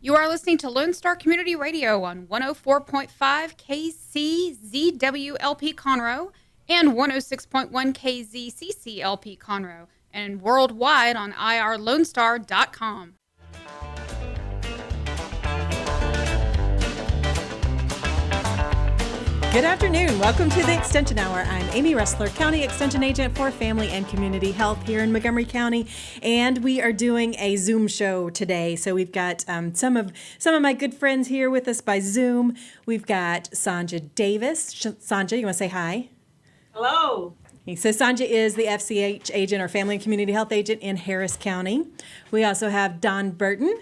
You are listening to Lone Star Community Radio on 104.5 KCZWLP Conroe and 106.1 KZCCLP Conroe, and worldwide on irlonestar.com. Good afternoon. Welcome to the Extension Hour. I'm Amy Ressler, County Extension Agent for Family and Community Health here in Montgomery County, and we are doing a Zoom show today. So we've got some of my good friends here with us by Zoom. We've got Sonja Davis. Sonja, you want to say hi? Hello. So Sonja is the FCH agent or Family and Community Health agent in Harris County. We also have Dawn Burton.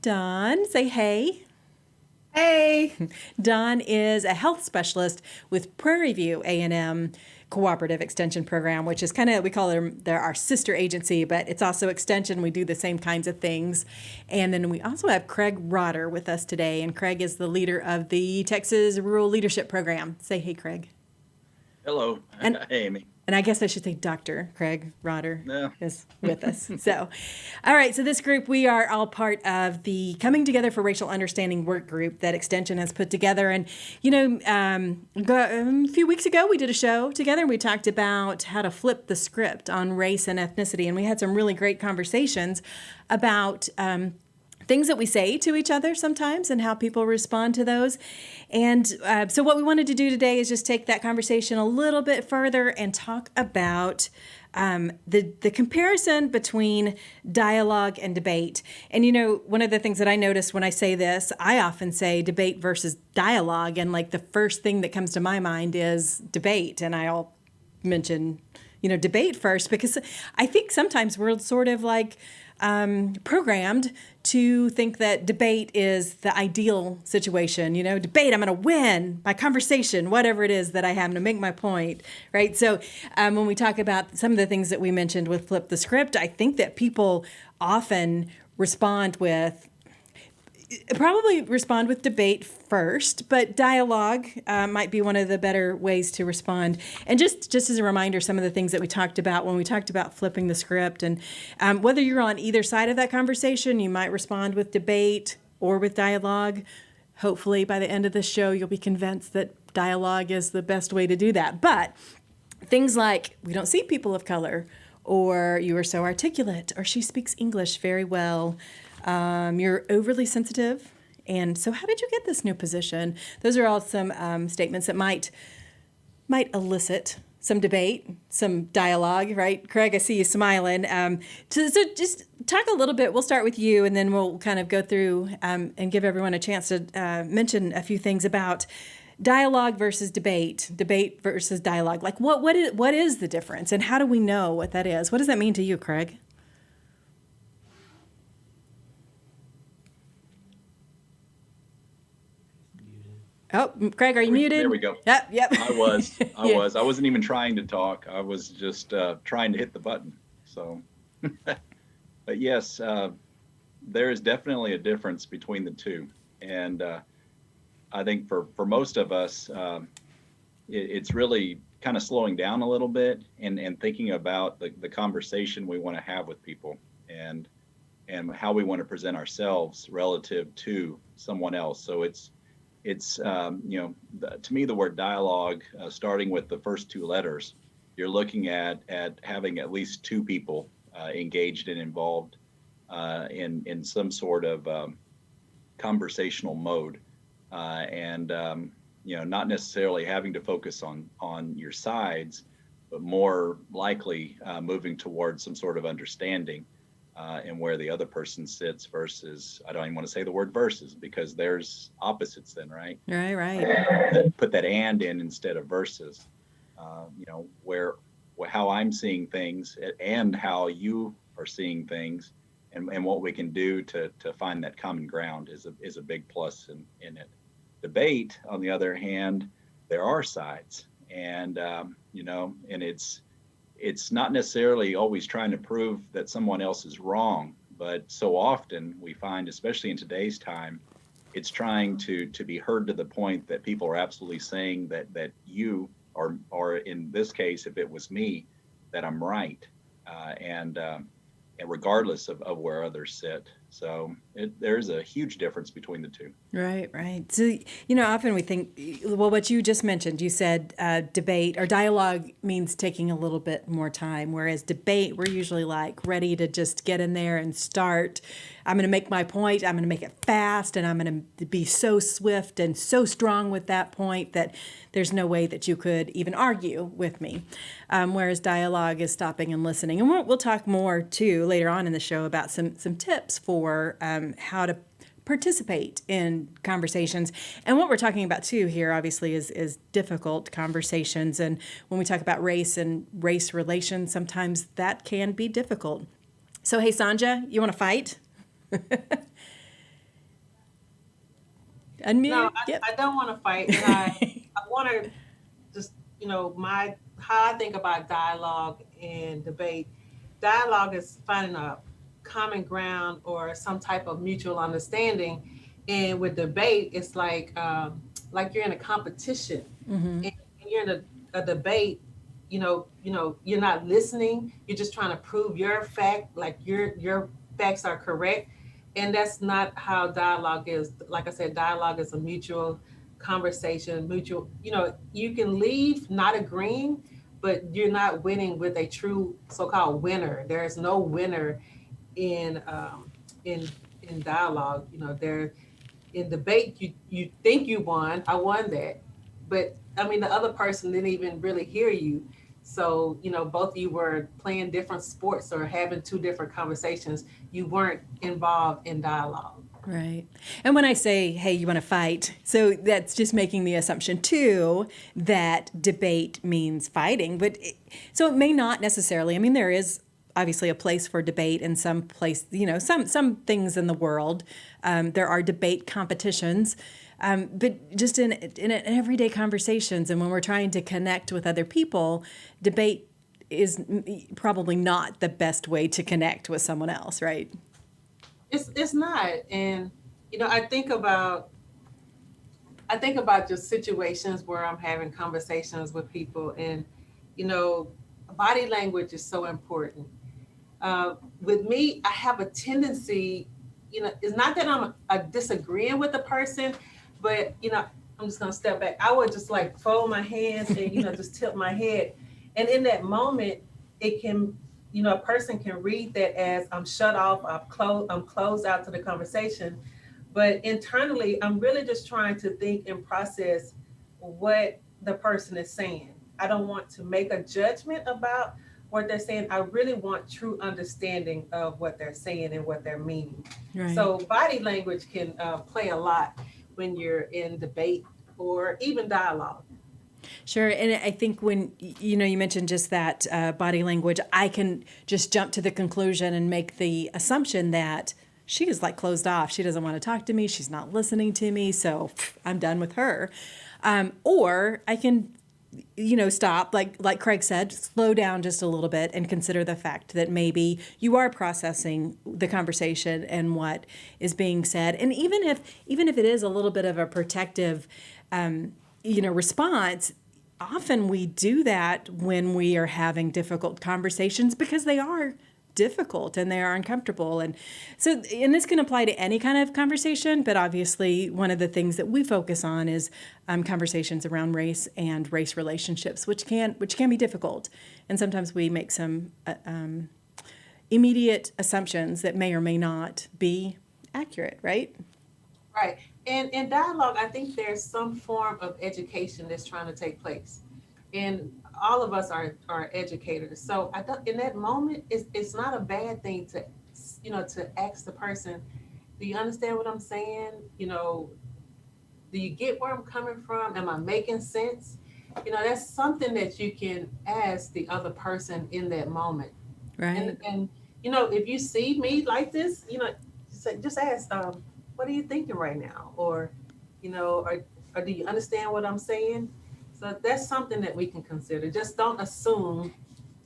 Dawn, say hey. Hey. Dawn is a health specialist with Prairie View A&M Cooperative Extension Program, which is kind of, we call them, they're our sister agency, but it's also extension. We do the same kinds of things. And then we also have Craig Rotter with us today, and Craig is the leader of the Texas Rural Leadership Program. Say hey, Craig. Hello. And, hey, Amy. And I guess I should say Dr. Craig Rotter is with us. So, all right. So this group, we are all part of the Coming Together for Racial Understanding work group that Extension has put together. And, you know, a few weeks ago, we did a show together. And we talked about how to flip the script on race and ethnicity. And we had some really great conversations about things that we say to each other sometimes and how people respond to those. And so what we wanted to do today is just take that conversation a little bit further and talk about the comparison between dialogue and debate. And, you know, one of the things that I notice when I say this, I often say debate versus dialogue. And like the first thing that comes to my mind is debate. And I'll mention, you know, debate first, because I think sometimes we're sort of like programmed to think that debate is the ideal situation. You know, debate, I'm going to win by conversation, whatever it is that I have to make my point, right? So when we talk about some of the things that we mentioned with Flip the Script, I think that people often probably respond with debate first, but dialogue might be one of the better ways to respond. And just as a reminder, some of the things that we talked about when we talked about flipping the script, and whether you're on either side of that conversation, you might respond with debate or with dialogue. Hopefully by the end of this show, you'll be convinced that dialogue is the best way to do that. But things like, we don't see people of color, or you are so articulate, or she speaks English very well, you're overly sensitive, and so how did you get this new position? Those are all some statements that might elicit some debate, some dialogue, right? Craig, I see you smiling. So just talk a little bit. We'll start with you, and then we'll kind of go through and give everyone a chance to mention a few things about dialogue versus debate versus dialogue. Like what is the difference, and how do we know what that is? What does that mean to you, Craig? Oh, Craig, are you muted? There we go. Yep. I was. I wasn't even trying to talk. I was just trying to hit the button. So, but yes, there is definitely a difference between the two. And I think for most of us, it's really kind of slowing down a little bit and thinking about the conversation we want to have with people and how we want to present ourselves relative to someone else. So it's to me, the word dialogue, starting with the first two letters, you're looking at having at least two people engaged and involved in some sort of conversational mode, and not necessarily having to focus on your sides, but more likely moving towards some sort of understanding. And where the other person sits versus, I don't even want to say the word versus, because there's opposites then, right? Right. Put that and in instead of versus, how I'm seeing things and how you are seeing things, and what we can do to find that common ground is a big plus in it. Debate, on the other hand, there are sides, and and it's not necessarily always trying to prove that someone else is wrong, but so often we find, especially in today's time, it's trying to be heard to the point that people are absolutely saying that you, or in this case, if it was me, that I'm right, and regardless of where others sit. So there's a huge difference between the two. Right, right. So, often we think, well, what you just mentioned, you said debate or dialogue means taking a little bit more time, whereas debate, we're usually like ready to just get in there and start. I'm going to make my point, I'm going to make it fast, and I'm going to be so swift and so strong with that point that there's no way that you could even argue with me. Whereas dialogue is stopping and listening. And we'll talk more, too, later on in the show about some tips for how to participate in conversations. And what we're talking about too here obviously is difficult conversations. And when we talk about race and race relations, sometimes that can be difficult. So hey, Sonja, you want to fight? Unmute? No, Yep. I don't want to fight. And I want to just, how I think about dialogue and debate. Dialogue is finding a common ground or some type of mutual understanding. And with debate, it's like you're in a competition. Mm-hmm. And when you're in a debate, you're not listening. You're just trying to prove your fact, like your facts are correct. And that's not how dialogue is. Like I said, dialogue is a mutual conversation, you can leave not agreeing, but you're not winning with a true so-called winner. There is no winner in in in dialogue. There in debate, you think you won. I won that, but I mean the other person didn't even really hear you. So both of you were playing different sports or having two different conversations. You weren't involved in dialogue. Right. And when I say, hey, you want to fight, so that's just making the assumption, too, that debate means fighting. So it may not necessarily. I mean, there is obviously a place for debate in some place, some things in the world. There are debate competitions. But just in everyday conversations and when we're trying to connect with other people, debate is probably not the best way to connect with someone else, right? It's not. And I think about just situations where I'm having conversations with people, and body language is so important. With me, I have a tendency, it's not that I'm disagreeing with the person, but I'm just gonna step back. I would just like fold my hands and just tilt my head, and in that moment, it can, a person can read that as I'm shut off, I'm closed out to the conversation. But internally, I'm really just trying to think and process what the person is saying. I don't want to make a judgment about what they're saying. I really want true understanding of what they're saying and what they're meaning. Right. So body language can play a lot when you're in debate or even dialogue. Sure. And I think when, you mentioned just that body language, I can just jump to the conclusion and make the assumption that she is like closed off. She doesn't want to talk to me. She's not listening to me. So I'm done with her. Or I can, stop, like Craig said, slow down just a little bit and consider the fact that maybe you are processing the conversation and what is being said. And even if it is a little bit of a protective, response, often we do that when we are having difficult conversations because they are difficult and they are uncomfortable. And this can apply to any kind of conversation, but obviously one of the things that we focus on is conversations around race and race relationships, which can be difficult. And sometimes we make some immediate assumptions that may or may not be accurate, right? Right. And in dialogue, I think there's some form of education that's trying to take place. And all of us are educators. So in that moment, it's not a bad thing to ask the person, do you understand what I'm saying? Do you get where I'm coming from? Am I making sense? That's something that you can ask the other person in that moment. Right. And if you see me like this, just ask, what are you thinking right now? Or, or do you understand what I'm saying? So that's something that we can consider. Just don't assume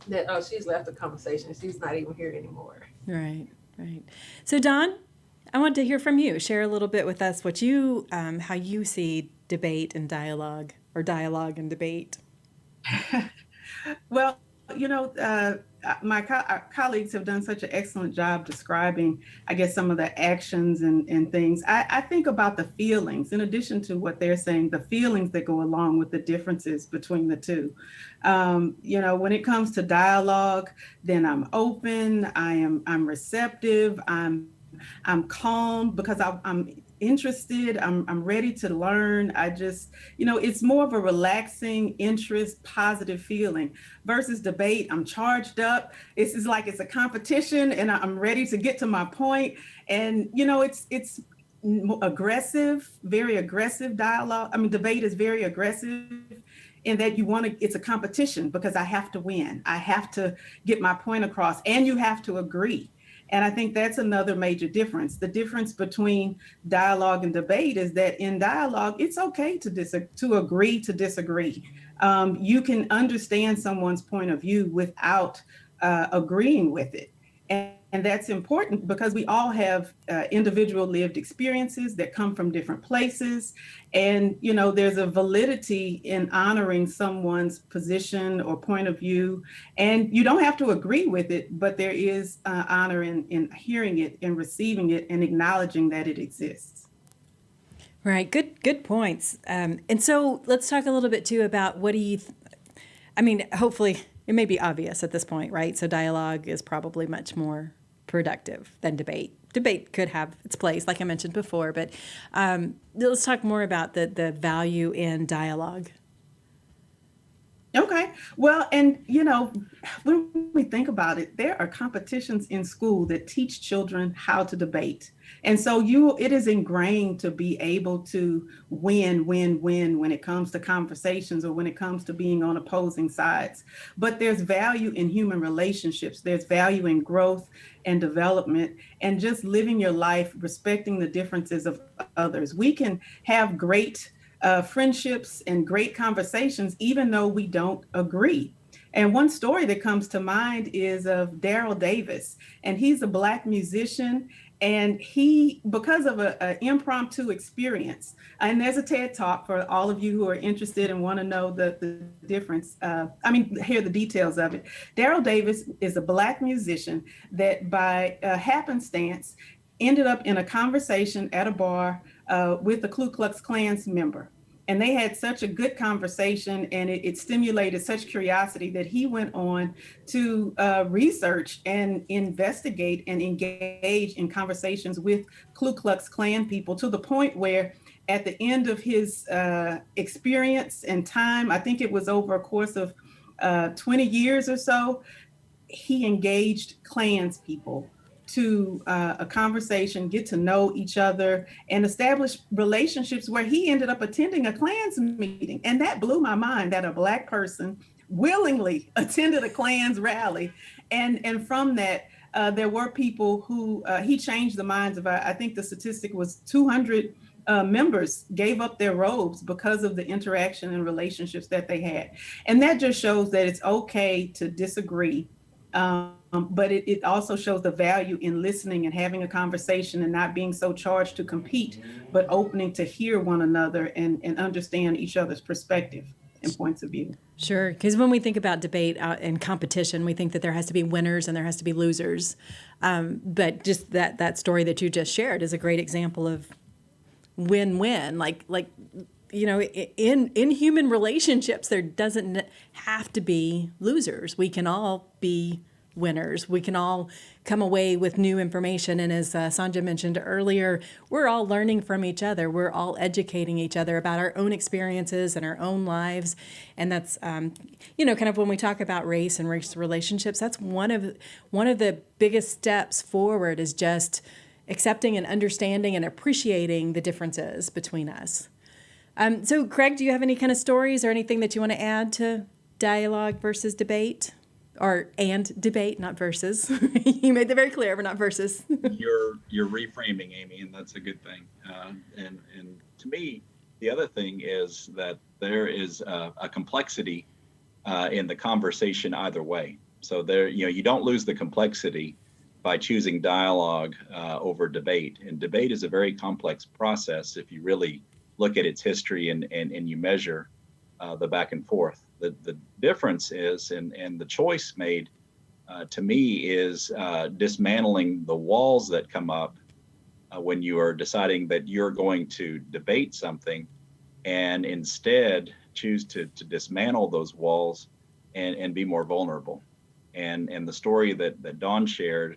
that, oh, she's left the conversation. She's not even here anymore. Right, right. So Dawn, I want to hear from you. Share a little bit with us what you, how you see debate and dialogue, or dialogue and debate. Well, our colleagues have done such an excellent job describing, I guess, some of the actions and things. I think about the feelings, in addition to what they're saying, the feelings that go along with the differences between the two. When it comes to dialogue, then I'm open, I'm receptive, I'm calm because I'm interested. I'm ready to learn. It's more of a relaxing interest, positive feeling versus debate. I'm charged up. It's like it's a competition and I'm ready to get to my point. And, it's aggressive, very aggressive dialogue. I mean, debate is very aggressive in that it's a competition because I have to win. I have to get my point across and you have to agree. And I think that's another major difference. The difference between dialogue and debate is that in dialogue, it's okay to agree to disagree. You can understand someone's point of view without agreeing with it. And that's important because we all have individual lived experiences that come from different places. And, there's a validity in honoring someone's position or point of view. And you don't have to agree with it, but there is honor in hearing it and receiving it and acknowledging that it exists. Right. Good points. And so let's talk a little bit too about what do you, hopefully it may be obvious at this point, right? So dialogue is probably much more productive than debate. Debate could have its place, like I mentioned before, but let's talk more about the value in dialogue. Okay. Well, and when we think about it, there are competitions in school that teach children how to debate. And so it is ingrained to be able to win when it comes to conversations or when it comes to being on opposing sides. But there's value in human relationships. There's value in growth and development and just living your life, respecting the differences of others. We can have great friendships and great conversations, even though we don't agree. And one story that comes to mind is of Daryl Davis, and he's a Black musician. And he, because of an impromptu experience, and there's a TED Talk for all of you who are interested and want to know the difference, hear the details of it. Daryl Davis is a Black musician that by happenstance ended up in a conversation at a bar with a Ku Klux Klan's member. And they had such a good conversation and it stimulated such curiosity that he went on to research and investigate and engage in conversations with Ku Klux Klan people to the point where at the end of his experience and time, I think it was over a course of 20 years or so, he engaged Klans people to a conversation, get to know each other, and establish relationships where he ended up attending a Klans meeting. And that blew my mind that a Black person willingly attended a Klans rally. And from that, there were people who he changed the minds of, I think the statistic was 200 members gave up their robes because of the interaction and relationships that they had. And that just shows that it's okay to disagree. But it also shows the value in listening and having a conversation and not being so charged to compete, but opening to hear one another and understand each other's perspective and points of view. Sure, because when we think about debate and competition, we think that there has to be winners and there has to be losers. But just that story that you just shared is a great example of win-win. Like in human relationships, there doesn't have to be losers. We can all be winners. We can all come away with new information. And as Sonja mentioned earlier, we're all learning from each other. We're all educating each other about our own experiences and our own lives. And that's, kind of when we talk about race and race relationships, that's one of the biggest steps forward is just accepting and understanding and appreciating the differences between us. So Craig, do you have any kind of stories or anything that you want to add to dialogue versus debate? And debate, not versus. You made that very clear, but not versus. You're reframing, Amy, and that's a good thing. And to me, the other thing is that there is a complexity in the conversation either way. So you don't lose the complexity by choosing dialogue over debate. And debate is a very complex process if you really look at its history and you measure the back and forth. The difference is, and the choice made to me is dismantling the walls that come up when you are deciding that you're going to debate something, and instead choose to dismantle those walls and be more vulnerable. And the story that Dawn shared,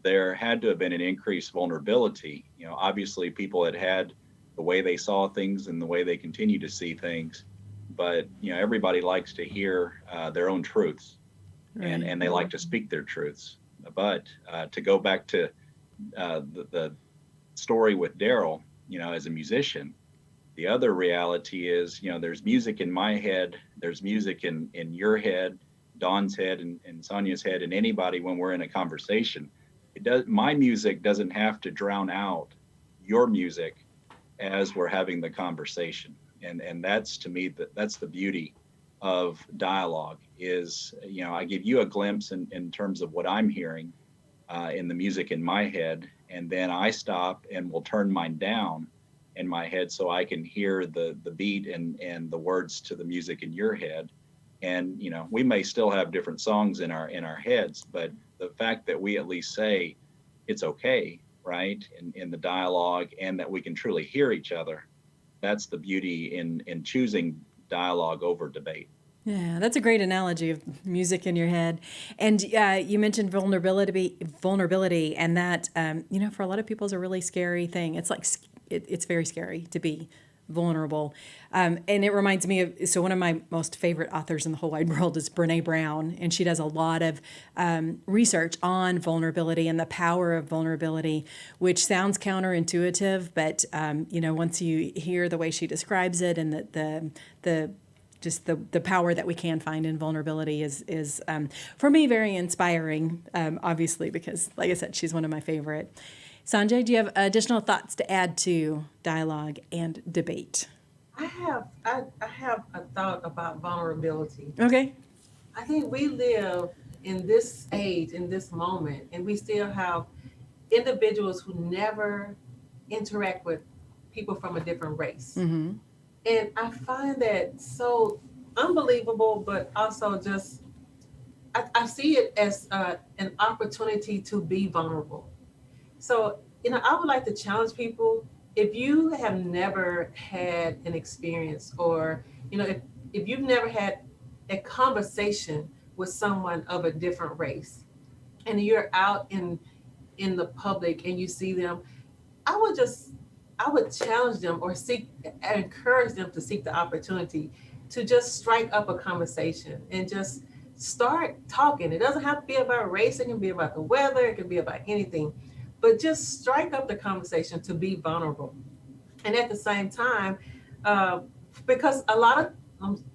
there had to have been an increased vulnerability. Obviously people had the way they saw things and the way they continue to see things, but everybody likes to hear their own truths, right. and they like to speak their truths. But to go back to the story with Daryl, as a musician, the other reality is, there's music in my head, there's music in your head, Dawn's head, and Sonja's head, and anybody when we're in a conversation. My music doesn't have to drown out your music as we're having the conversation. And that's, to me, that's the beauty of dialogue is, I give you a glimpse in terms of what I'm hearing in the music in my head, and then I stop and will turn mine down in my head so I can hear the beat and the words to the music in your head. And we may still have different songs in our heads, but the fact that we at least say it's okay, right, in the dialogue, and that we can truly hear each other, that's the beauty in choosing dialogue over debate. Yeah, that's a great analogy of music in your head. And you mentioned vulnerability, and that for a lot of people is a really scary thing. It's like it's very scary to be vulnerable. And it reminds me of, so one of my most favorite authors in the whole wide world is Brene Brown, and she does a lot of research on vulnerability and the power of vulnerability, which sounds counterintuitive, but once you hear the way she describes it and the power that we can find in vulnerability is for me very inspiring, obviously, because like I said, she's one of my favorite. Sonja, do you have additional thoughts to add to dialogue and debate? I have a thought about vulnerability. Okay. I think we live in this age, in this moment, and we still have individuals who never interact with people from a different race. Mm-hmm. And I find that so unbelievable, but also just, I see it as an opportunity to be vulnerable. So, I would like to challenge people. If you have never had an experience, or, if you've never had a conversation with someone of a different race, and you're out in the public and you see them, I would challenge them or encourage them to seek the opportunity to just strike up a conversation and just start talking. It doesn't have to be about race. It can be about the weather. It can be about anything, but just strike up the conversation to be vulnerable. And at the same time, because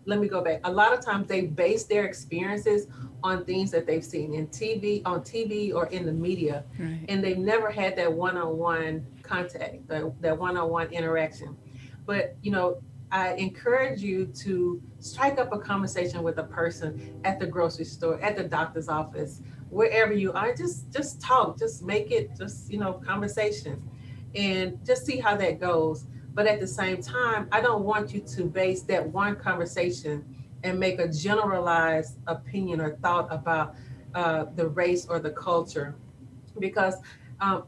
let me go back. A lot of times they base their experiences on things that they've seen on TV or in the media, right. And they've never had that one-on-one contact, that one-on-one interaction. But, I encourage you to strike up a conversation with a person at the grocery store, at the doctor's office, wherever you are. Just talk, just make it just, conversation, and just see how that goes. But at the same time, I don't want you to base that one conversation and make a generalized opinion or thought about the race or the culture, because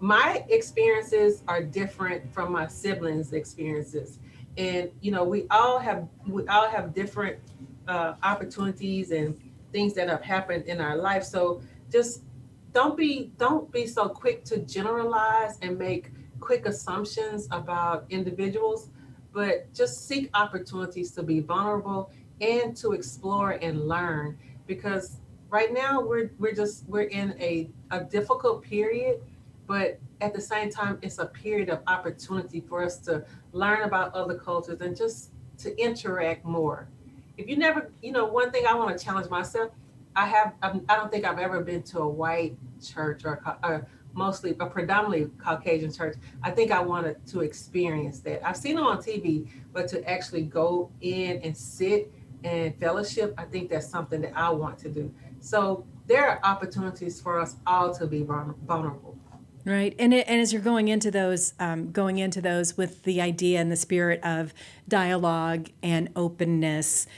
my experiences are different from my siblings' experiences, and we all have different opportunities and things that have happened in our life. So just don't be so quick to generalize and make quick assumptions about individuals, but just seek opportunities to be vulnerable and to explore and learn, because right now we're in a difficult period, but at the same time it's a period of opportunity for us to learn about other cultures and just to interact more. If you never, one thing I want to challenge myself, I don't think I've ever been to a white church or mostly a predominantly Caucasian church. I think I wanted to experience that. I've seen it on TV, but to actually go in and sit and fellowship, I think that's something that I want to do. So there are opportunities for us all to be vulnerable. Right, and as you're going into those with the idea and the spirit of dialogue and openness,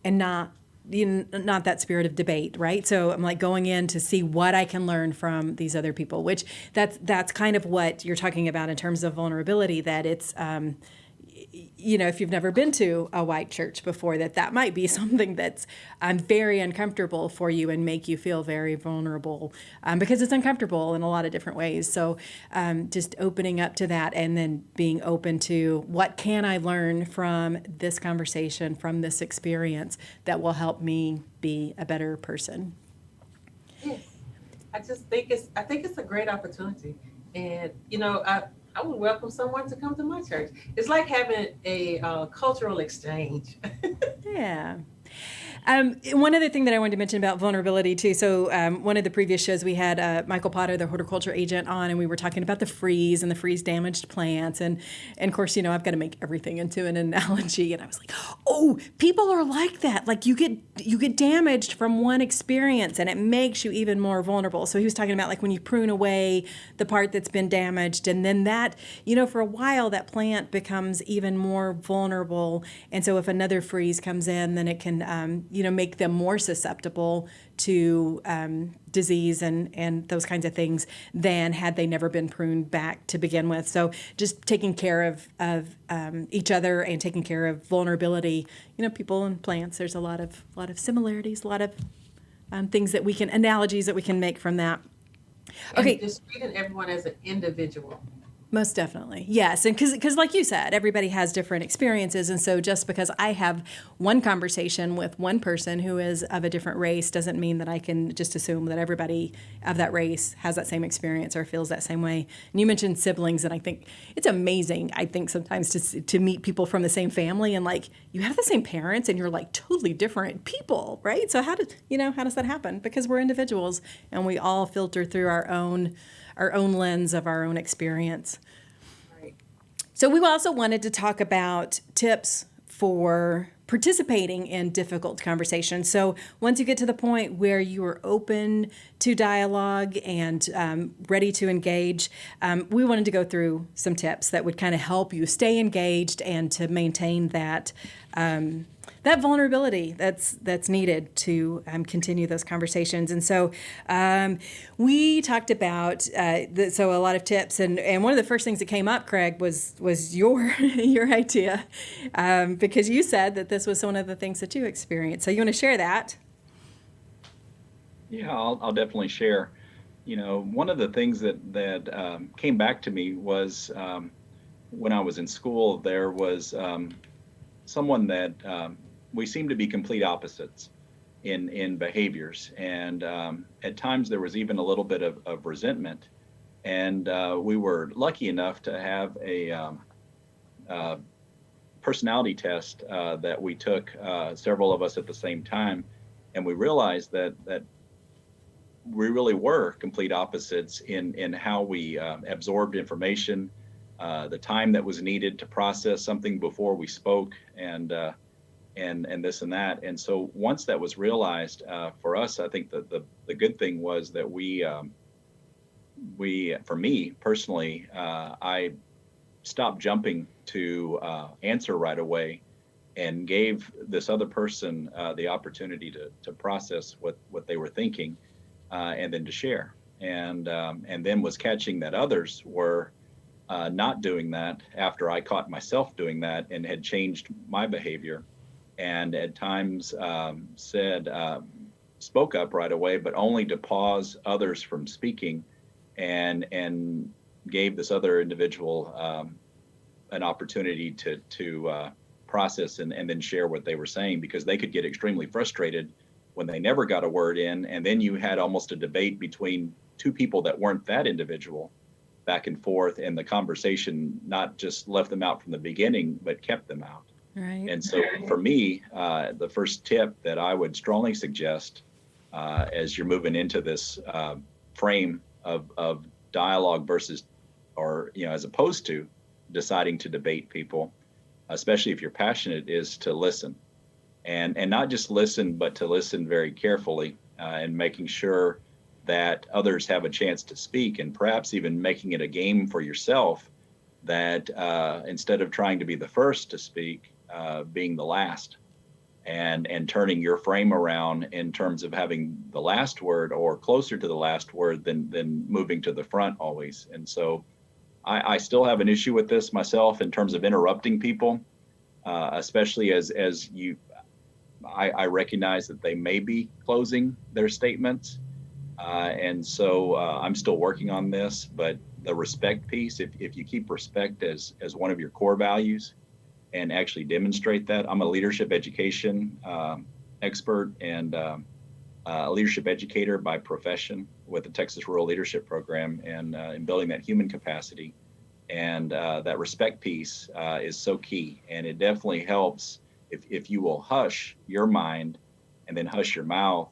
and not not that spirit of debate, right? So I'm like going in to see what I can learn from these other people, which that's kind of what you're talking about in terms of vulnerability, that it's, if you've never been to a white church before, that might be something that's very uncomfortable for you and make you feel very vulnerable, because it's uncomfortable in a lot of different ways. So just opening up to that, and then being open to what can I learn from this conversation, from this experience, that will help me be a better person. Yes, I think it's a great opportunity, and I would welcome someone to come to my church. It's like having a cultural exchange. Yeah. One other thing that I wanted to mention about vulnerability too. So one of the previous shows we had Michael Potter, the horticulture agent, on, and we were talking about the freeze and the freeze damaged plants. And of course, I've got to make everything into an analogy. And I was like, oh, people are like that. Like you get damaged from one experience, and it makes you even more vulnerable. So he was talking about like when you prune away the part that's been damaged, and then that, for a while that plant becomes even more vulnerable. And so if another freeze comes in, then it can make them more susceptible to disease and those kinds of things than had they never been pruned back to begin with. So just taking care of each other and taking care of vulnerability. People and plants, there's a lot of similarities, a lot of analogies that we can make from that. Okay. And just treating everyone as an individual. Most definitely. Yes. And because like you said, everybody has different experiences. And so just because I have one conversation with one person who is of a different race doesn't mean that I can just assume that everybody of that race has that same experience or feels that same way. And you mentioned siblings, and I think it's amazing, sometimes to meet people from the same family, and like you have the same parents and you're like totally different people, right? So how does that happen? Because we're individuals and we all filter through our own lens of our own experience. Right. So we also wanted to talk about tips for participating in difficult conversations. So once you get to the point where you are open to dialogue and ready to engage, we wanted to go through some tips that would kind of help you stay engaged and to maintain that vulnerability that's needed to continue those conversations. And so we talked about so a lot of tips, and one of the first things that came up, Craig, was your idea, because you said that this was one of the things that you experienced. So you want to share that? Yeah, I'll definitely share. One of the things that came back to me was when I was in school, there was someone that we seemed to be complete opposites in behaviors. And at times there was even a little bit of resentment. And we were lucky enough to have a personality test that we took, several of us at the same time. And we realized that we really were complete opposites in how we absorbed information, the time that was needed to process something before we spoke, and this and that. And so once that was realized, for us, I think that the good thing was that we, for me personally, I stopped jumping to answer right away and gave this other person the opportunity to process what they were thinking, and then to share. And then was catching that others were not doing that after I caught myself doing that and had changed my behavior, and at times spoke up right away, but only to pause others from speaking, and gave this other individual an opportunity to process and then share what they were saying, because they could get extremely frustrated when they never got a word in, and then you had almost a debate between two people that weren't that individual, back and forth, and the conversation not just left them out from the beginning, but kept them out. Right. And so for me, the first tip that I would strongly suggest as you're moving into this frame of dialogue versus, or as opposed to deciding to debate people, especially if you're passionate, is to listen. And not just listen, but to listen very carefully, and making sure that others have a chance to speak, and perhaps even making it a game for yourself that instead of trying to be the first to speak, being the last. and turning your frame around in terms of having the last word or closer to the last word than moving to the front always. And so I still have an issue with this myself in terms of interrupting people, especially as I recognize that they may be closing their statements. And so I'm still working on this, but the respect piece, if you keep respect as one of your core values and actually demonstrate that. I'm a leadership education expert and a leadership educator by profession with the Texas Rural Leadership Program, and in building that human capacity. And that respect piece is so key. And it definitely helps if you will hush your mind and then hush your mouth.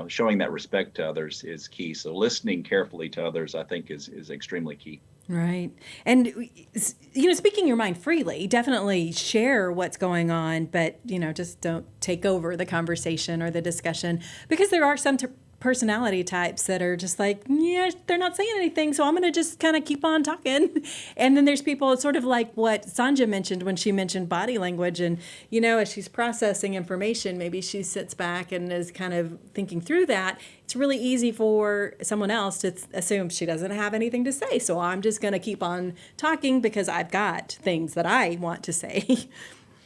Showing that respect to others is key. So listening carefully to others, I think, is extremely key. Right. And, speaking your mind freely, definitely share what's going on, but, just don't take over the conversation or the discussion, because there are some personality types that are just like, yeah, they're not saying anything, so I'm going to just kind of keep on talking. And then there's people, sort of like what Sonja mentioned when she mentioned body language, and, as she's processing information, maybe she sits back and is kind of thinking through that. It's really easy for someone else to assume she doesn't have anything to say, so I'm just going to keep on talking because I've got things that I want to say.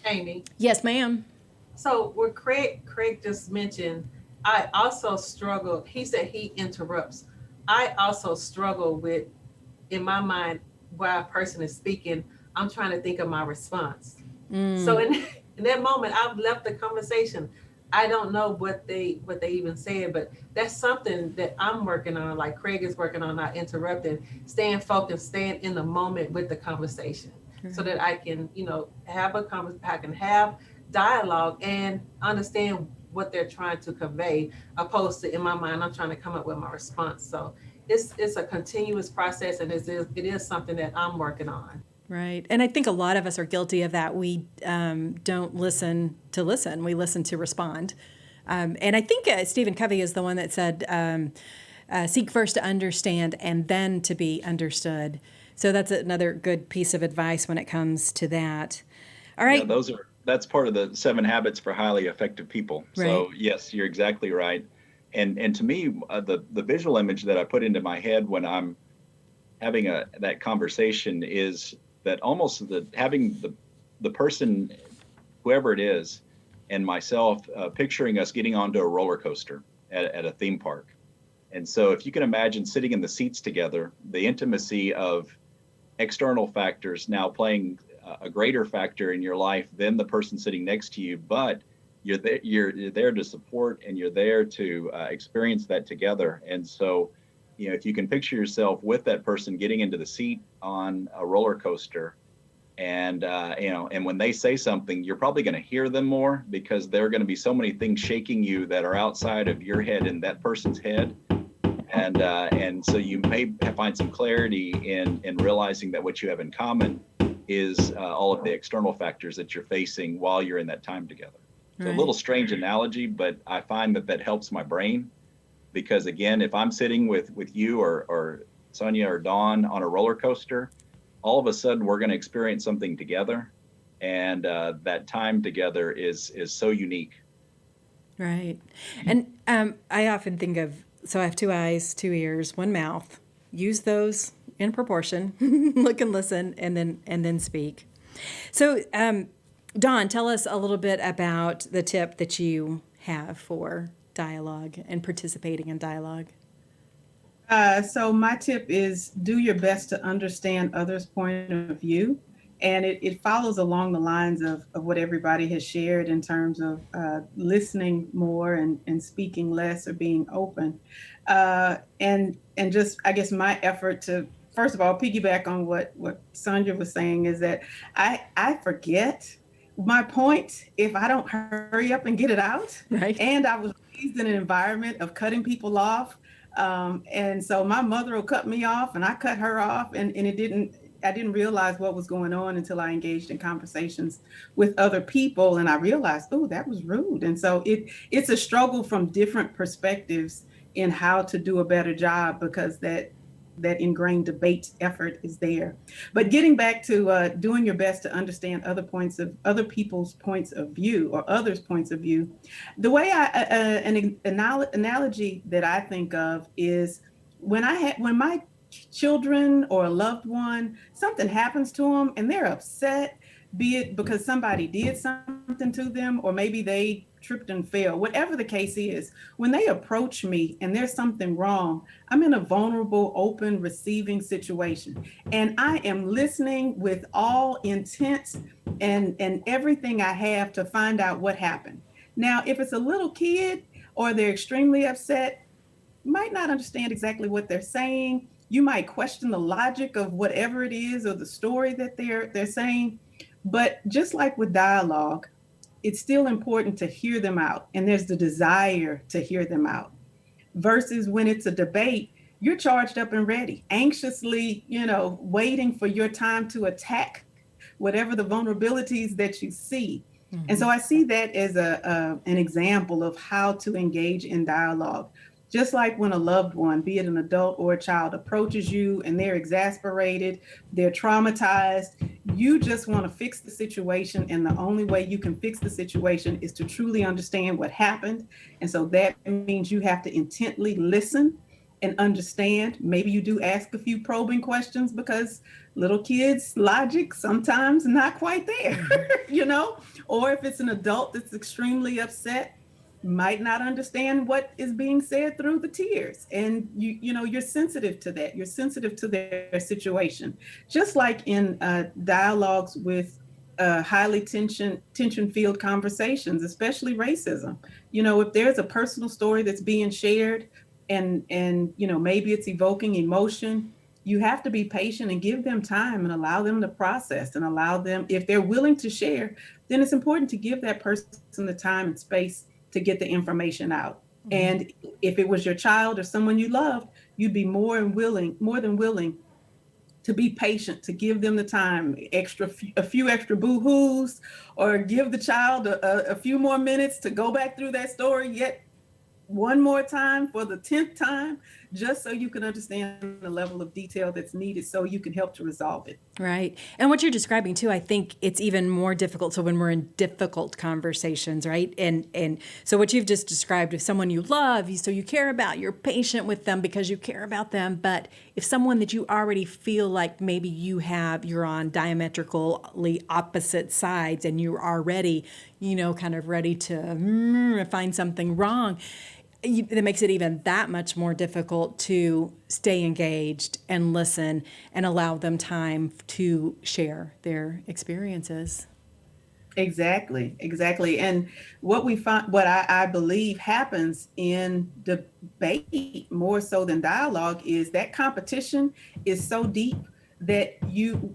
Amy. Yes, ma'am. So what Craig just mentioned, I also struggle. He said he interrupts. I also struggle with, in my mind, while a person is speaking, I'm trying to think of my response. So in that moment, I've left the conversation. I don't know what they even said, but that's something that I'm working on. Like Craig is working on, not interrupting, staying focused, staying in the moment with the conversation, so that I can, I can have dialogue and understand what they're trying to convey, opposed to, in my mind, I'm trying to come up with my response. So it's a continuous process, and it is something that I'm working on. Right. And I think a lot of us are guilty of that. We don't listen to listen. We listen to respond. And I think Stephen Covey is the one that said, seek first to understand and then to be understood. So that's another good piece of advice when it comes to that. All right. Yeah, that's part of the 7 habits for highly effective people. Right. So yes, you're exactly right. And to me, the visual image that I put into my head when I'm having that conversation is that almost having the person, whoever it is, and myself picturing us getting onto a roller coaster at a theme park. And so if you can imagine sitting in the seats together, the intimacy of external factors now playing a greater factor in your life than the person sitting next to you, but you're there to support, and you're there to experience that together. And so, if you can picture yourself with that person getting into the seat on a roller coaster, and and when they say something, you're probably going to hear them more, because there are going to be so many things shaking you that are outside of your head and that person's head. And so you may find some clarity in realizing that what you have in common is all of the external factors that you're facing while you're in that time together. So a little strange analogy, but I find that helps my brain, because again, if I'm sitting with you or Sonja or Dawn on a roller coaster, all of a sudden we're going to experience something together, and that time together is so unique. Right. And I often think of, so I have 2 eyes, 2 ears, 1 mouth. Use those in proportion. Look and listen, and then speak. So, Dawn, tell us a little bit about the tip that you have for dialogue and participating in dialogue. So my tip is do your best to understand others' point of view. And it follows along the lines of what everybody has shared in terms of listening more and speaking less, or being open. And just, I guess, my effort to, first of all, piggyback on what Sonja was saying, is that I forget my point if I don't hurry up and get it out. Right. And I was raised in an environment of cutting people off. And so my mother will cut me off and I cut her off, and I didn't realize what was going on until I engaged in conversations with other people, and I realized, oh, that was rude. And so it's a struggle from different perspectives in how to do a better job, because that that ingrained debate effort is there. But getting back to doing your best to understand other people's points of view or others' points of view, the way an analogy that I think of is when my children or a loved one, something happens to them and they're upset, be it because somebody did something to them or maybe they tripped and fell, whatever the case is, when they approach me and there's something wrong, I'm in a vulnerable, open, receiving situation. And I am listening with all intent and everything I have to find out what happened. Now, if it's a little kid or they're extremely upset, might not understand exactly what they're saying. You might question the logic of whatever it is or the story that they're saying. But just like with dialogue, it's still important to hear them out. And there's the desire to hear them out. Versus when it's a debate, you're charged up and ready, anxiously, waiting for your time to attack whatever the vulnerabilities that you see. Mm-hmm. And so I see that as an example of how to engage in dialogue. Just like when a loved one, be it an adult or a child, approaches you and they're exasperated, they're traumatized, you just want to fix the situation. And the only way you can fix the situation is to truly understand what happened. And so that means you have to intently listen and understand. Maybe you do ask a few probing questions because little kids' logic sometimes not quite there, or if it's an adult that's extremely upset, might not understand what is being said through the tears. And you're sensitive to that. You're sensitive to their situation. Just like in dialogues with highly tension-filled conversations, especially racism. If there's a personal story that's being shared and maybe it's evoking emotion, you have to be patient and give them time and allow them to process and allow them, if they're willing to share, then it's important to give that person the time and space to get the information out. Mm-hmm. And if it was your child or someone you loved, you'd be more than willing to be patient, to give them the time, a few extra boo-hoos, or give the child a few more minutes to go back through that story yet one more time for the 10th time, just so you can understand the level of detail that's needed so you can help to resolve it. Right. And what you're describing too, I think it's even more difficult. So when we're in difficult conversations, right? And so what you've just described, if someone you love, so you care about, you're patient with them because you care about them. But if someone that you already feel like maybe you're on diametrically opposite sides and you're already, kind of ready to find something wrong, that makes it even that much more difficult to stay engaged and listen and allow them time to share their experiences. Exactly. And what I believe happens in debate more so than dialogue is that competition is so deep that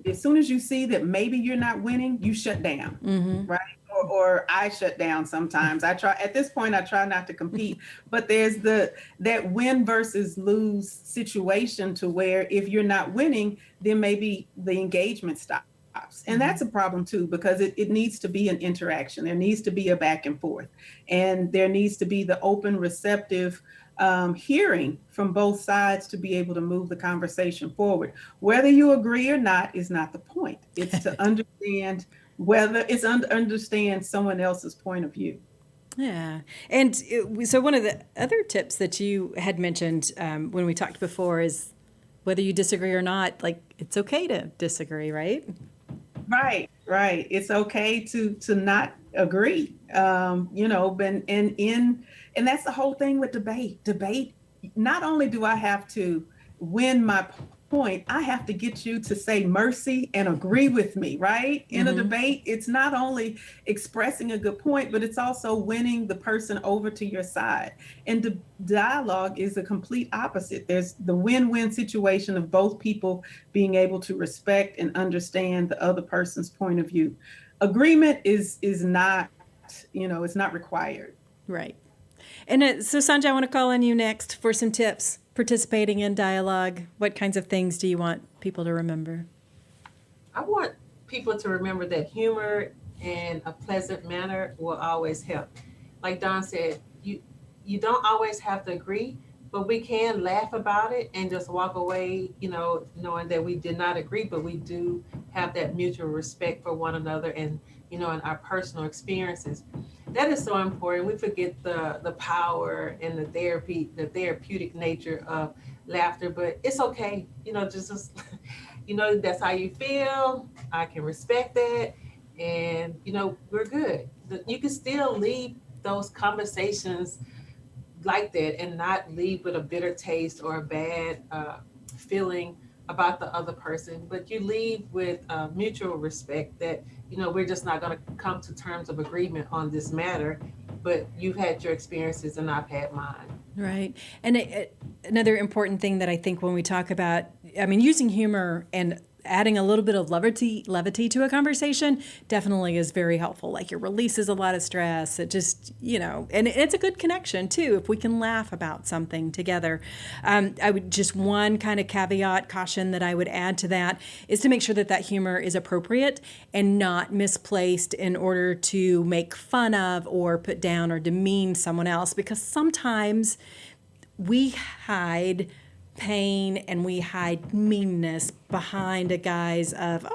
as soon as you see that maybe you're not winning, you shut down, mm-hmm. right? Or I shut down sometimes. At this point, I try not to compete, but there's that win versus lose situation to where if you're not winning, then maybe the engagement stops. And that's a problem too, because it needs to be an interaction. There needs to be a back and forth, and there needs to be the open, receptive hearing from both sides to be able to move the conversation forward. Whether you agree or not is not the point. It's to understand understand someone else's point of view. Yeah. And so one of the other tips that you had mentioned when we talked before is whether you disagree or not, like it's okay to disagree, right? Right. It's okay to not agree. And that's the whole thing with debate. Debate, not only do I have to win my point, I have to get you to say mercy and agree with me, right? In a debate, it's not only expressing a good point, but it's also winning the person over to your side. And the dialogue is the complete opposite. There's the win-win situation of both people being able to respect and understand the other person's point of view. Agreement is not, it's not required. Right. And so Sonja, I want to call on you next for some tips participating in dialogue. What kinds of things do you want people to remember? I want people to remember that humor and a pleasant manner will always help. Like Dawn said, you don't always have to agree, but we can laugh about it and just walk away, knowing that we did not agree, but we do have that mutual respect for one another and, in our personal experiences. That is so important. We forget the power and the therapeutic nature of laughter, but it's okay. Just that's how you feel. I can respect that. And, we're good. You can still leave those conversations like that and not leave with a bitter taste or a bad feeling about the other person, but you leave with mutual respect that, we're just not going to come to terms of agreement on this matter, but you've had your experiences and I've had mine. Right. And another important thing that I think when we talk about, using humor and adding a little bit of levity to a conversation definitely is very helpful. Like, it releases a lot of stress. It just, and it's a good connection too if we can laugh about something together. I would just one kind of caveat, caution that I would add to that is to make sure that humor is appropriate and not misplaced in order to make fun of or put down or demean someone else, because sometimes we hide pain and we hide meanness behind a guise of,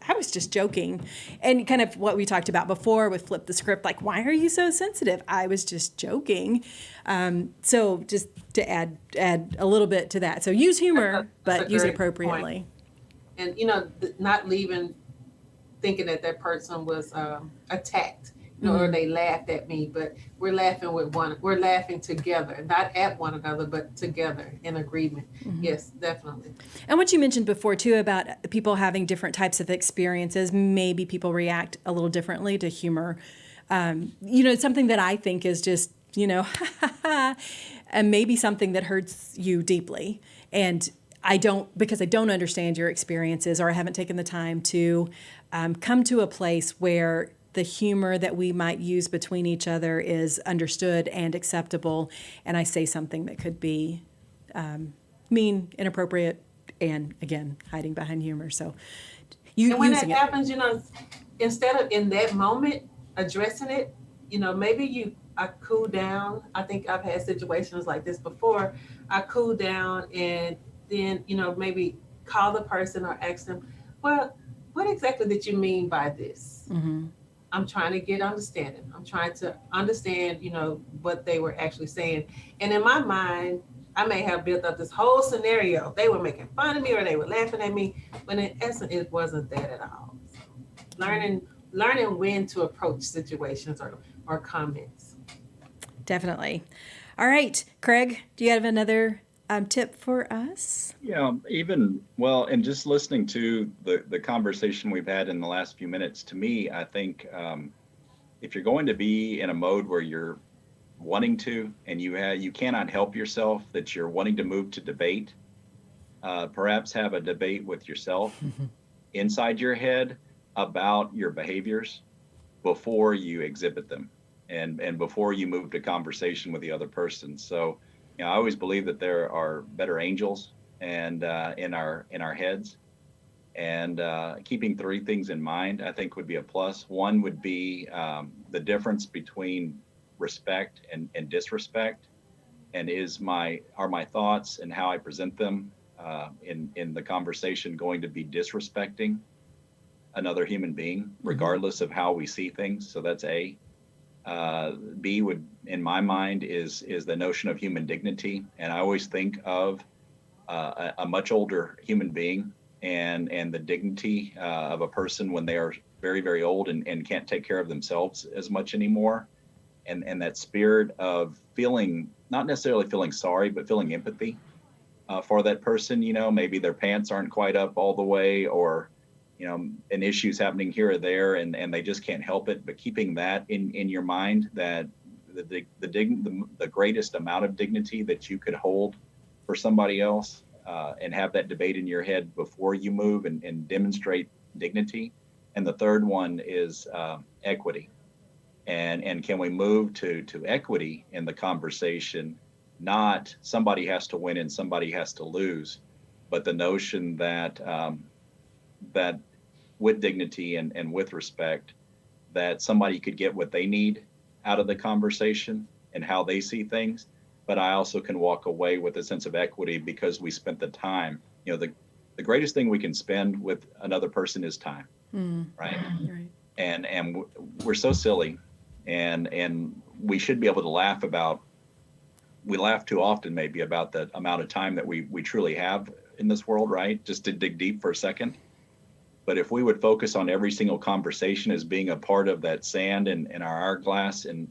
I was just joking. And kind of what we talked about before with flip the script, like, why are you so sensitive? I was just joking. So just to add a little bit to that. So use humor, but use it appropriately. Point. And, not leaving thinking that person was attacked. Or they laughed at me, but we're laughing together, not at one another, but together in agreement. Mm-hmm. Yes, definitely. And what you mentioned before too about people having different types of experiences, maybe people react a little differently to humor. It's something that I think is just, and maybe something that hurts you deeply. And because I don't understand your experiences, or I haven't taken the time to come to a place where the humor that we might use between each other is understood and acceptable, and I say something that could be mean, inappropriate, and again, hiding behind humor. So and when that happens, instead of in that moment addressing it, maybe I cool down. I think I've had situations like this before. I cool down and then, maybe call the person or ask them, well, what exactly did you mean by this? Mm-hmm. I'm trying to get understanding. I'm trying to understand, what they were actually saying. And in my mind, I may have built up this whole scenario. They were making fun of me or they were laughing at me, but in essence, it wasn't that at all. So learning when to approach situations or comments. Definitely. All right, Craig, do you have another tip for us? Yeah, and just listening to the conversation we've had in the last few minutes, to me, I think if you're going to be in a mode where you're wanting to, and you cannot help yourself, that you're wanting to move to debate, perhaps have a debate with yourself inside your head about your behaviors before you exhibit them and before you move to conversation with the other person. So, I always believe that there are better angels and in our heads, and keeping three things in mind, I think, would be a plus. One would be the difference between respect and disrespect, and are my thoughts and how I present them in the conversation going to be disrespecting another human being, regardless of how we see things. So that's A. B would, in my mind, is the notion of human dignity, and I always think of a much older human being and the dignity of a person when they are very, very old and can't take care of themselves as much anymore, and that spirit of feeling, not necessarily feeling sorry, but feeling empathy for that person. Maybe their pants aren't quite up all the way, or an issue's happening here or there, and they just can't help it. But keeping that in your mind, that the greatest amount of dignity that you could hold for somebody else, and have that debate in your head before you move and demonstrate dignity. And the third one is equity. And can we move to equity in the conversation? Not somebody has to win and somebody has to lose, but the notion that that with dignity and with respect, that somebody could get what they need out of the conversation and how they see things, but I also can walk away with a sense of equity because we spent the time. The greatest thing we can spend with another person is time, right? Right. And we're so silly, and we should be able to laugh about. We laugh too often maybe about the amount of time that we truly have in this world, right? Just to dig deep for a second. But if we would focus on every single conversation as being a part of that sand in our hourglass, and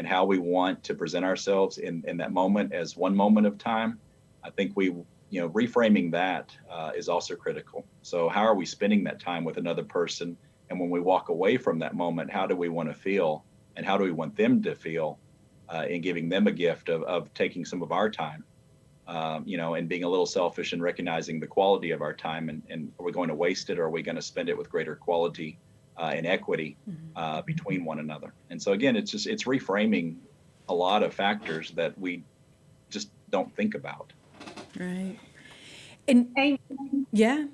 how we want to present ourselves in that moment as one moment of time, I think reframing that is also critical. So how are we spending that time with another person? And when we walk away from that moment, how do we want to feel, and how do we want them to feel in giving them a gift of taking some of our time? And being a little selfish and recognizing the quality of our time, and are we going to waste it, or are we going to spend it with greater quality and equity between one another? And so again, it's reframing a lot of factors that we just don't think about. Right. And yeah.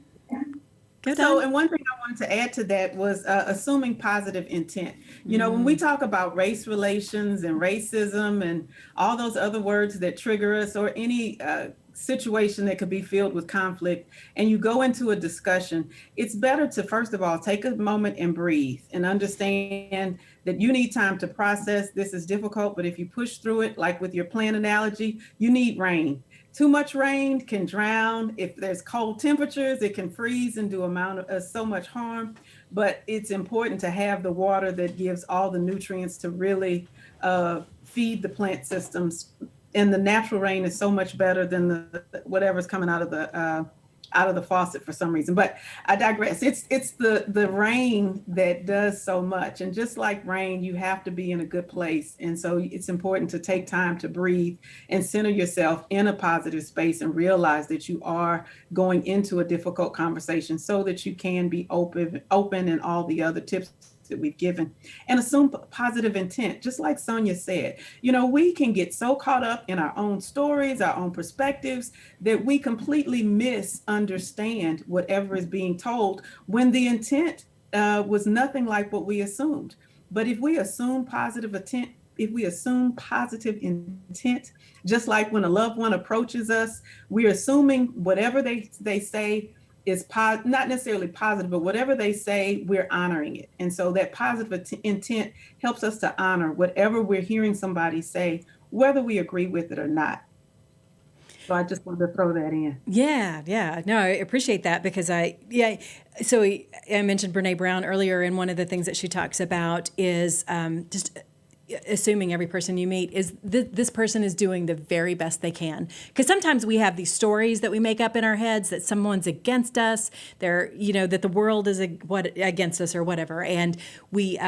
And one thing I wanted to add to that was assuming positive intent. When we talk about race relations and racism and all those other words that trigger us, or any situation that could be filled with conflict, and you go into a discussion, it's better to, first of all, take a moment and breathe and understand that you need time to process. This is difficult, but if you push through it, like with your plant analogy, you need rain. Too much rain can drown. If there's cold temperatures, it can freeze and do so much harm. But it's important to have the water that gives all the nutrients to really feed the plant systems. And the natural rain is so much better than whatever's coming out of the faucet for some reason. But I digress. It's the rain that does so much. And just like rain, you have to be in a good place. And so it's important to take time to breathe and center yourself in a positive space, and realize that you are going into a difficult conversation, so that you can be open, and all the other tips that we've given, and assume positive intent. Just like Sonja said, we can get so caught up in our own stories, our own perspectives, that we completely misunderstand whatever is being told, when the intent was nothing like what we assumed. But if we assume positive intent, just like when a loved one approaches us, we're assuming whatever they say is not necessarily positive, but whatever they say, we're honoring it. And so that positive intent helps us to honor whatever we're hearing somebody say, whether we agree with it or not. So I just wanted to throw that in. Yeah. No, I appreciate that, because so I mentioned Brene Brown earlier, and one of the things that she talks about is just assuming every person you meet is this person is doing the very best they can. Because sometimes we have these stories that we make up in our heads that someone's against us, that the world is against us or whatever, and we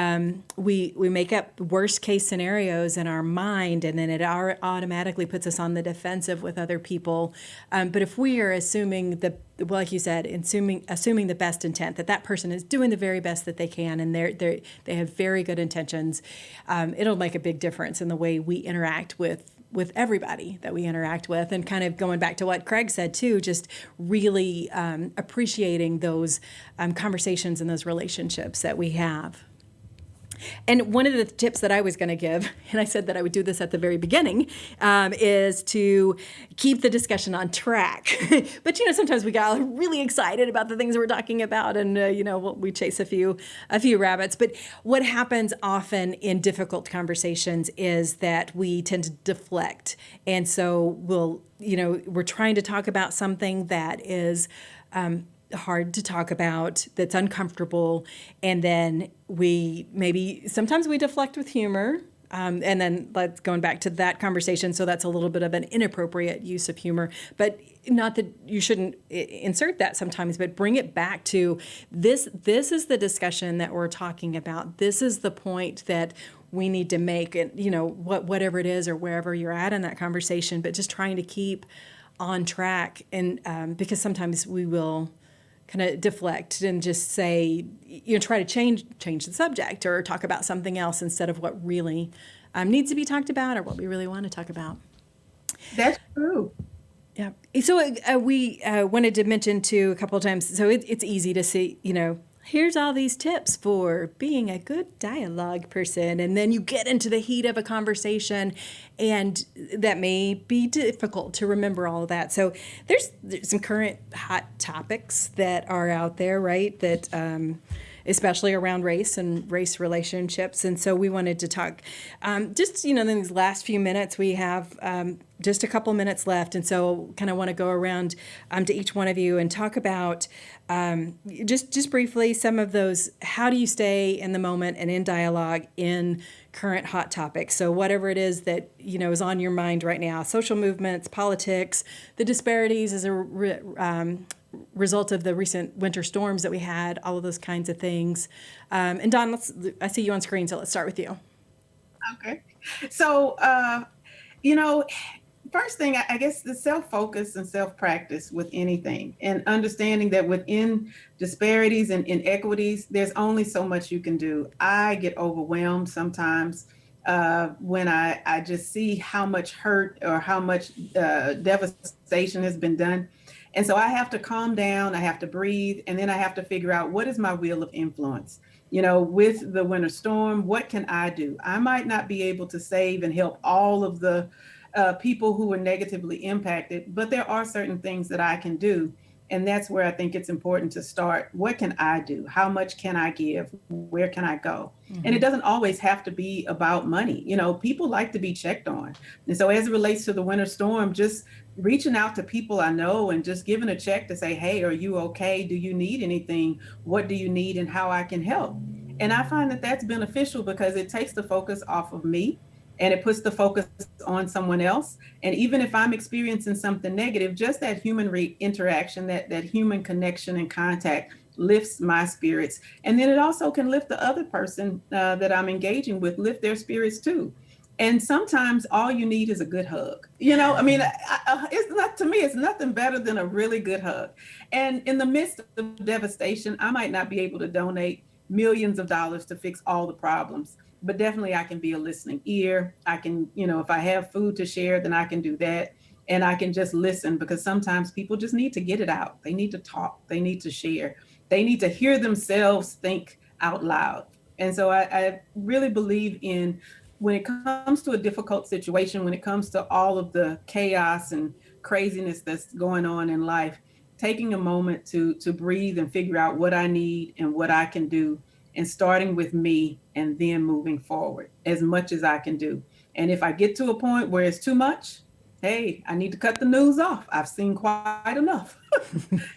make up worst case scenarios in our mind, and then it automatically puts us on the defensive with other people. But if we are assuming like you said, assuming the best intent, that person is doing the very best that they can, and they have very good intentions, it'll make a big difference in the way we interact with everybody that we interact with. And kind of going back to what Craig said too, just really appreciating those conversations and those relationships that we have. And one of the tips that I was going to give, and I said that I would do this at the very beginning, is to keep the discussion on track. But sometimes we got really excited about the things we're talking about, and we chase a few rabbits. But what happens often in difficult conversations is that we tend to deflect, and so we're trying to talk about something that is hard to talk about, that's uncomfortable, and then sometimes we deflect with humor, and then going back to that conversation, so that's a little bit of an inappropriate use of humor, but not that you shouldn't insert that sometimes, but bring it back to this is the discussion that we're talking about, this is the point that we need to make, and whatever it is, or wherever you're at in that conversation, but just trying to keep on track, and because sometimes we will kind of deflect and just say, try to change the subject, or talk about something else instead of what really needs to be talked about, or what we really want to talk about. That's true. Yeah. So we wanted to mention too a couple of times. So it's easy to see, here's all these tips for being a good dialogue person. And then you get into the heat of a conversation, and that may be difficult to remember all of that. So there's some current hot topics that are out there, right? That especially around race and race relationships. And so we wanted to talk just, in these last few minutes, we have just a couple minutes left. And so kind of want to go around to each one of you and talk about just briefly some of those, how do you stay in the moment and in dialogue in current hot topics? So whatever it is that, is on your mind right now, social movements, politics, the disparities as a result of the recent winter storms that we had, all of those kinds of things. And Dawn, I see you on screen, so let's start with you. Okay. So, first thing, I guess the self-focus and self-practice with anything, and understanding that within disparities and inequities, there's only so much you can do. I get overwhelmed sometimes when I just see how much hurt or how much devastation has been done. And so I have to calm down, I have to breathe, and then I have to figure out what is my wheel of influence. With the winter storm, what can I do? I might not be able to save and help all of the people who were negatively impacted, but there are certain things that I can do. And that's where I think it's important to start. What can I do? How much can I give? Where can I go? Mm-hmm. And it doesn't always have to be about money. People like to be checked on. And so as it relates to the winter storm, just reaching out to people I know and just giving a check to say, hey, are you okay? Do you need anything? What do you need and how I can help? And I find that that's beneficial because it takes the focus off of me and it puts the focus on someone else. And even if I'm experiencing something negative, just that human interaction, that human connection and contact lifts my spirits. And then it also can lift the other person that I'm engaging with, lift their spirits too. And sometimes all you need is a good hug. To me, it's nothing better than a really good hug. And in the midst of devastation, I might not be able to donate millions of dollars to fix all the problems, but definitely I can be a listening ear. I can, if I have food to share, then I can do that. And I can just listen, because sometimes people just need to get it out. They need to talk. They need to share. They need to hear themselves think out loud. And so I really believe in, when it comes to a difficult situation, when it comes to all of the chaos and craziness that's going on in life, taking a moment to breathe and figure out what I need and what I can do, and starting with me and then moving forward as much as I can do. And if I get to a point where it's too much, hey, I need to cut the news off. I've seen quite enough.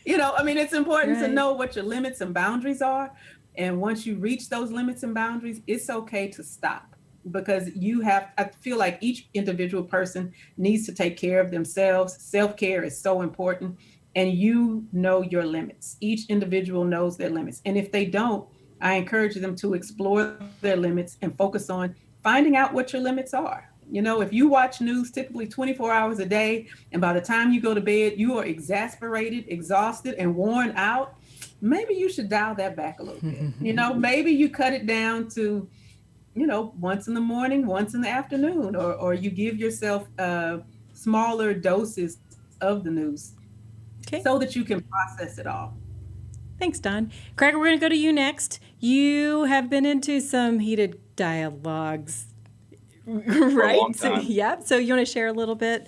It's important to know what your limits and boundaries are. And once you reach those limits and boundaries, it's okay to stop, because I feel like each individual person needs to take care of themselves. Self-care is so important. And your limits. Each individual knows their limits. And if they don't, I encourage them to explore their limits and focus on finding out what your limits are. If you watch news typically 24 hours a day, and by the time you go to bed, you are exasperated, exhausted, and worn out, maybe you should dial that back a little bit. Maybe you cut it down to, once in the morning, once in the afternoon, or you give yourself smaller doses of the news. Okay. So that you can process it all. Thanks, Dawn. Craig, we're going to go to you next. You have been into some heated dialogues, right? For a long time. So you want to share a little bit?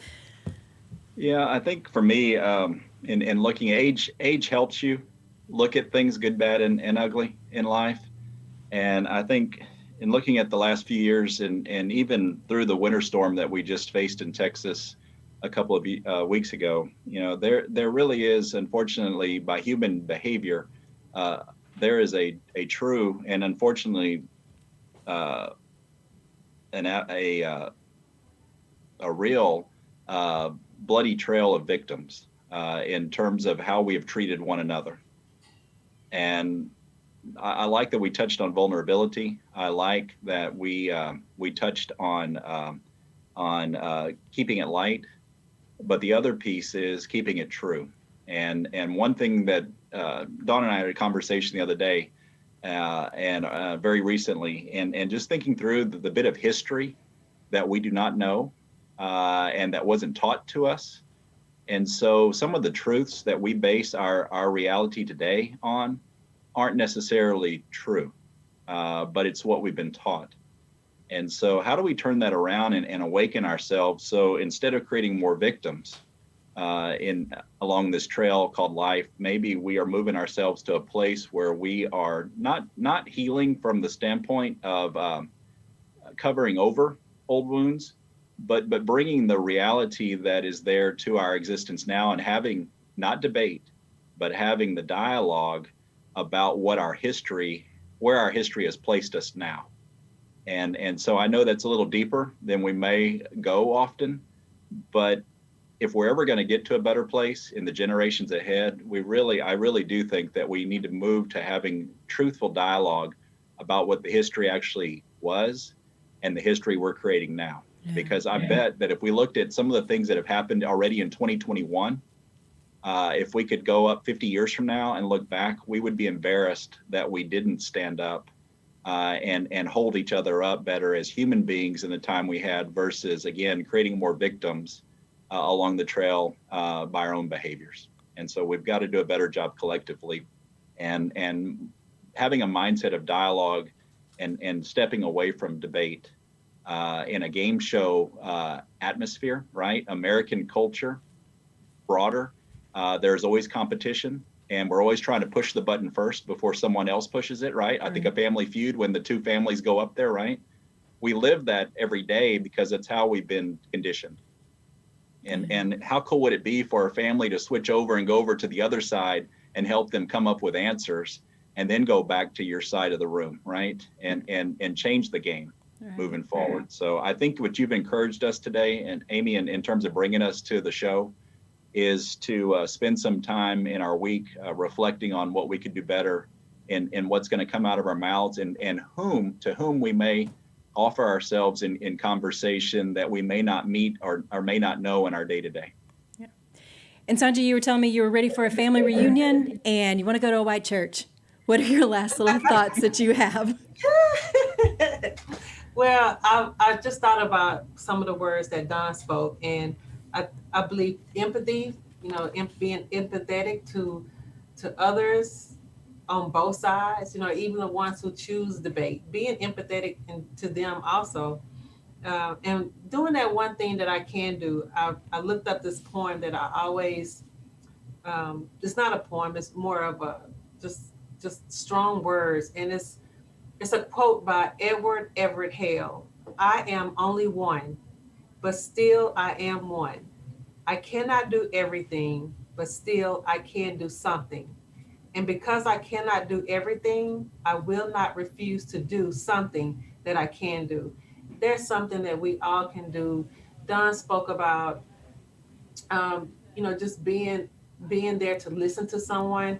Yeah, I think for me, in looking at age helps you look at things good, bad, and ugly in life. And I think in looking at the last few years and even through the winter storm that we just faced in Texas a couple of weeks ago, there really is, unfortunately, by human behavior, there is a true and unfortunately a real bloody trail of victims in terms of how we have treated one another. And I like that we touched on vulnerability. I like that we touched on keeping it light. But the other piece is keeping it true. And one thing that Dawn and I had a conversation the other day and very recently, and just thinking through the bit of history that we do not know and that wasn't taught to us. And so some of the truths that we base our reality today on aren't necessarily true, but it's what we've been taught. And so how do we turn that around and awaken ourselves? So instead of creating more victims along this trail called life, maybe we are moving ourselves to a place where we are not healing from the standpoint of covering over old wounds, but bringing the reality that is there to our existence now, and having not debate, but having the dialogue about where our history has placed us now. And so I know that's a little deeper than we may go often, but if we're ever going to get to a better place in the generations ahead, I really do think that we need to move to having truthful dialogue about what the history actually was and the history we're creating now. Yeah. Because I bet that if we looked at some of the things that have happened already in 2021, if we could go up 50 years from now and look back, we would be embarrassed that we didn't stand up and hold each other up better as human beings in the time we had, versus, again, creating more victims along the trail by our own behaviors. And so we've got to do a better job collectively and having a mindset of dialogue and stepping away from debate in a game show atmosphere, right? American culture, broader, there's always competition. And we're always trying to push the button first before someone else pushes it, right? I think a Family Feud, when the two families go up there, right? We live that every day because that's how we've been conditioned. And how cool would it be for a family to switch over and go over to the other side and help them come up with answers, and then go back to your side of the room, right? And change the game moving forward. So I think what you've encouraged us today, and Amy, in terms of bringing us to the show, is to spend some time in our week reflecting on what we could do better and what's going to come out of our mouths, and to whom we may offer ourselves in conversation that we may not meet or may not know in our day-to-day. Yeah. And Sonja, you were telling me you were ready for a family reunion and you want to go to a white church. What are your last little thoughts that you have? Well, I just thought about some of the words that Dawn spoke, and I believe empathy, being empathetic to others on both sides, even the ones who choose debate, being empathetic to them also. And doing that one thing that I can do. I looked up this poem that I always, it's not a poem, it's more of a just strong words. And it's a quote by Edward Everett Hale. I am only one, but still I am one. I cannot do everything, but still I can do something. And because I cannot do everything, I will not refuse to do something that I can do. There's something that we all can do. Dawn spoke about, just being there to listen to someone.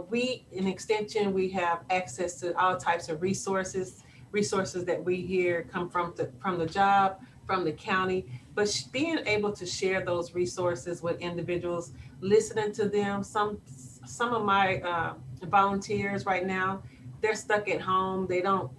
We, in Extension, we have access to all types of resources that we hear come from the job, from the county, but being able to share those resources with individuals, listening to them. Some of my volunteers right now, they're stuck at home. They don't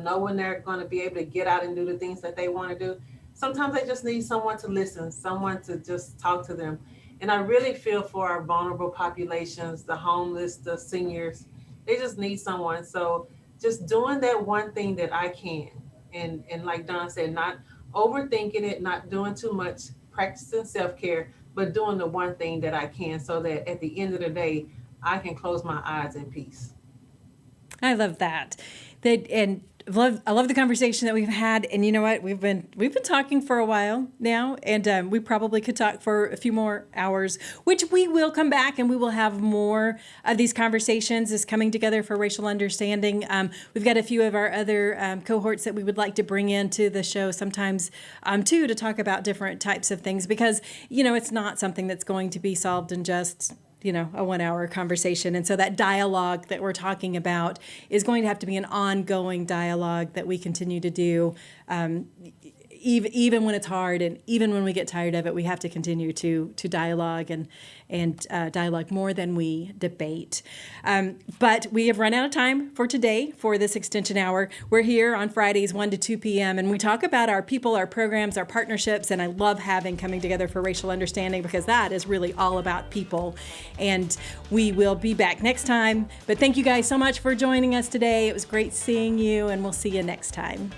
know when they're going to be able to get out and do the things that they want to do. Sometimes they just need someone to listen, someone to just talk to them. And I really feel for our vulnerable populations, the homeless, the seniors. They just need someone. So just doing that one thing that I can. And like Dawn said, not overthinking it, not doing too much, practicing self-care, but doing the one thing that I can, so that at the end of the day, I can close my eyes in peace. I love that. I love the conversation that we've had. And you know what? We've been talking for a while now, and we probably could talk for a few more hours, which we will come back and we will have more of these conversations as Coming Together for Racial Understanding. We've got a few of our other cohorts that we would like to bring into the show sometimes too, to talk about different types of things, because, it's not something that's going to be solved in just a 1 hour conversation. And so that dialogue that we're talking about is going to have to be an ongoing dialogue that we continue to do, even when it's hard and even when we get tired of it, we have to continue to dialogue and dialogue more than we debate. But we have run out of time for today for this extension hour. We're here on Fridays 1 to 2 p.m. and we talk about our people, our programs, our partnerships, and I love having Coming Together for Racial Understanding because that is really all about people. And we will be back next time. But thank you guys so much for joining us today. It was great seeing you, and we'll see you next time.